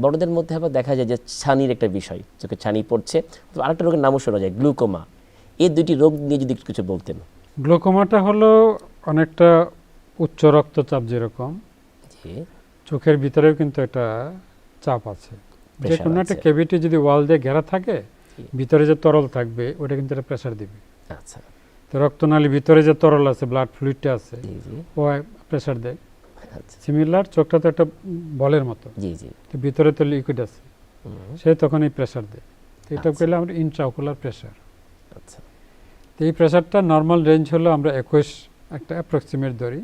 বড়দের মধ্যে আবার দেখা যায় যে ছানির একটা বিষয়, চোখে ছানি পড়ছে। তো আরেকটা রোগের নামও শোনা যায়, গ্লুকোমা। এই দুইটি রোগ নিয়ে যদি কিছু বলতেন। গ্লুকোমাটা হলো অনেকটা উচ্চ রক্তচাপ, যেরকম জি, চোখের ভিতরেও কিন্তু একটা চাপ আছে। যে প্রেশার কোনো একটা আছে। ক্যাভিটি যদি ওয়াল দিয়ে ঘেরা থাকে, জি। ভিতরে যে তরল থাকবে ওটা কিন্তু একটা প্রেশার দিবে। আচ্ছা। তো রক্তনালীর ভিতরে যে তরল আছে, ব্লাড ফ্লুইডটা আছে, জি জি। ও প্রেশার দেয়। আচ্ছা। সিমিলার চোখটা তো একটা বলের মতো, জি জি। তো ভিতরে তো লিকুইড আছে, হুম, সে তখন এই প্রেশার দেয়। তো এটা আচ্ছা। করলে আমরা ইন্ট্রাওকুলার প্রেশার। আচ্ছা। তো এই প্রেশারটা নর্মাল রেঞ্জ হলো আমরা 21 একটা অ্যাপ্রক্সিমেট ধরি।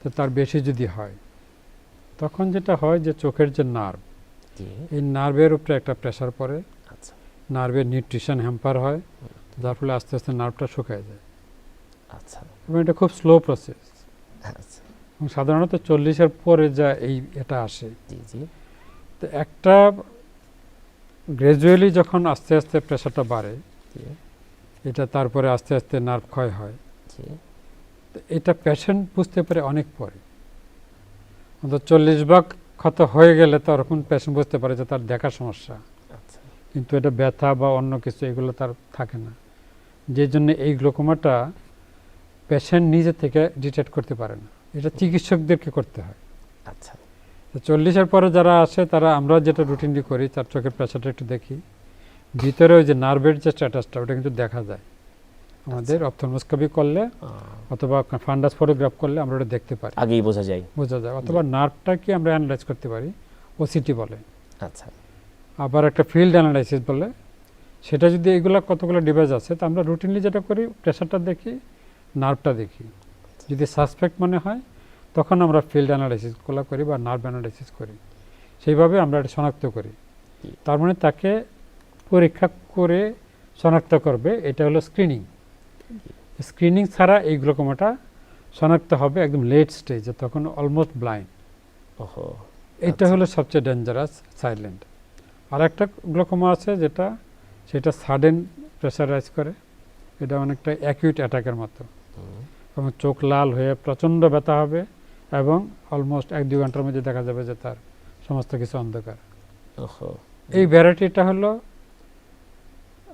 তো তার বেশি যদি হয়, তখন যেটা হয় যে চোখের যে নার্ভ, জি। এই নার্ভের উপরে একটা প্রেশার পড়ে, আচ্ছা। নার্ভের নিউট্রিশন হ্যাম্পার হয়, যার ফলে আস্তে আস্তে নার্ভটা শুকায় যায়। আচ্ছা। এবং এটা খুব স্লো প্রসেস। আচ্ছা। এবং সাধারণত 40-এর পরে যা এটা আসে। জি জি। তো একটা গ্র্যাজুয়ালি যখন আস্তে আস্তে প্রেশারটা বাড়ে, জি এটা তারপরে আস্তে আস্তে নার্ভ ক্ষয় হয়। জি। তো এটা পেশেন্ট বুঝতে পারে অনেক পরে, অন্তত 40 ভাগ ক্ষত হয়ে গেলে তখন পেশেন্ট বুঝতে পারে যে তার দেখার সমস্যা। আচ্ছা। কিন্তু এটা ব্যথা বা অন্য কিছু এগুলো তার থাকে না, যে জন্য এই গ্লুকোমাটা পেশেন্ট নিজে থেকে ডিটেক্ট করতে পারে না, এটা চিকিৎসকদেরকে করতে হয়। আচ্ছা। তো 40-এর পরে যারা আসে, তারা আমরা যেটা রুটিনলি করি, তার চোখের প্রেশারটা একটু দেখি, ভিতরে ওই যে নার্ভের যে স্ট্যাটাসটা ওটা কিন্তু দেখা যায় আমাদের অপথলমোস্কোপি করলে, অথবা ফান্ডাস ফটোগ্রাফ করলে আমরা ওটা দেখতে পারি, আগেই বোঝা যায়। বোঝা যায়। অথবা নার্ভটা কি আমরা অ্যানালাইজ করতে পারি, ওসিটি বলে। আচ্ছা। আবার একটা ফিল্ড অ্যানালাইসিস বলে, সেটা যদি এইগুলো কতগুলো ডিভাইস আছে, তো আমরা রুটিনলি যেটা করি, প্রেশারটা দেখি, নার্ভটা দেখি। যদি সাসপেক্ট মনে হয়, তখন আমরা ফিল্ড অ্যানালাইসিসগুলো করি বা নার্ভ অ্যানালাইসিস করি। সেইভাবে আমরা এটা শনাক্ত করি। তার মানে তাকে পরীক্ষা করে শনাক্ত করবে, এটা হলো স্ক্রিনিং। স্ক্রিনিং ছাড়া এই গ্লুকোমাটা শনাক্ত হবে একদম লেট স্টেজে, তখন অলমোস্ট ব্লাইন্ড। ওহো। এটা হলো সবচেয়ে ডেঞ্জারাস, সাইলেন্ট। আর একটা গ্লুকোমা আছে সেটা সাডেন প্রেশারাইজ করে, এটা অনেকটা অ্যাকিউট অ্যাটাকের মতো, এবং চোখ লাল হয়ে প্রচণ্ড ব্যথা হবে, এবং অলমোস্ট 1-2 ঘন্টার মধ্যে দেখা যাবে যে তার সমস্ত কিছু অন্ধকার। ওহো। এই ভ্যারাইটিটা হলো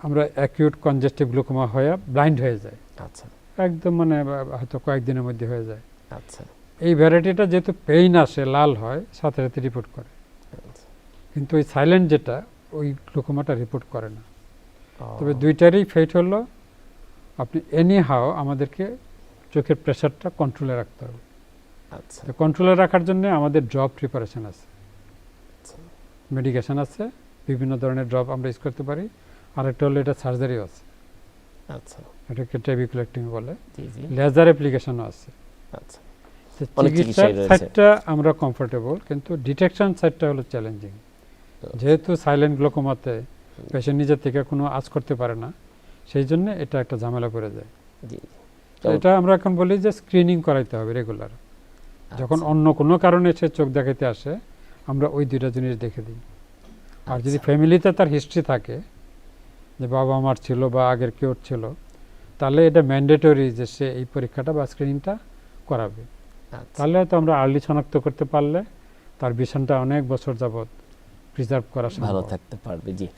আমরা অ্যাকিউট কনজেস্টিভ গ্লুকোমা হয়ে ব্লাইন্ড হয়ে যায়, আচ্ছা। একদম মানে হয়তো কয়েকদিনের মধ্যে হয়ে যায়। আচ্ছা। এই ভ্যারাইটিটা যেহেতু পেইন আসে, লাল হয়, সাথে সাথে রিপোর্ট করে। কিন্তু ওই সাইলেন্ট যেটা, ওই গ্লুকোমাটা রিপোর্ট করে না। তবে দুইটারই ফেট হলো আপনি এনি হাও আমাদেরকে চোখের প্রেশারটা কন্ট্রোলে রাখতে হবে। আচ্ছা। তো কন্ট্রোলে রাখার জন্য আমাদের ড্রপ প্রিপারেশন আছে, মেডিকেশন আছে, বিভিন্ন ধরনের ড্রপ আমরা ইউজ করতে পারি। আরেকটা হলো এটা সার্জারিও আছে, আচ্ছা। এটাকে টেবিকুলেক্টমি বলে। জি জি। লেজার অ্যাপ্লিকেশনও আছে। আচ্ছা। তো অনেক চিকিৎসার চিকিৎসাই রয়েছে। সাইডটা আমরা কমফোর্টেবল, কিন্তু ডিটেকশন সাইডটা হলো চ্যালেঞ্জিং। যেহেতু সাইলেন্ট গ্লুকোমাতে পেশেন্ট নিজের থেকে কোনো আজ করতে পারে না, সেই জন্য এটা একটা ঝামেলা করে যায়। জি। তো এটা আমরা এখন বলি যে স্ক্রিনিং করাইতে হবে রেগুলার। যখন অন্য কোনো কারণে সে চোখ দেখাইতে আসে, আমরা ওই দুইটা জিনিস দেখে দিই। আর যদি ফ্যামিলিতে তার হিস্ট্রি থাকে, যে বাবা মার ছিল বা আগের কেউ ছিল, তাহলে এটা ম্যান্ডেটরি যে সে এই পরীক্ষাটা বা স্ক্রিনিংটা করাবে। তাহলে হয়তো আমরা আর্লি শনাক্ত করতে পারলে তার ভিশনটা অনেক বছর যাবত প্রিজার্ভ করা সম্ভব, ভালো থাকতে পারবে। জি।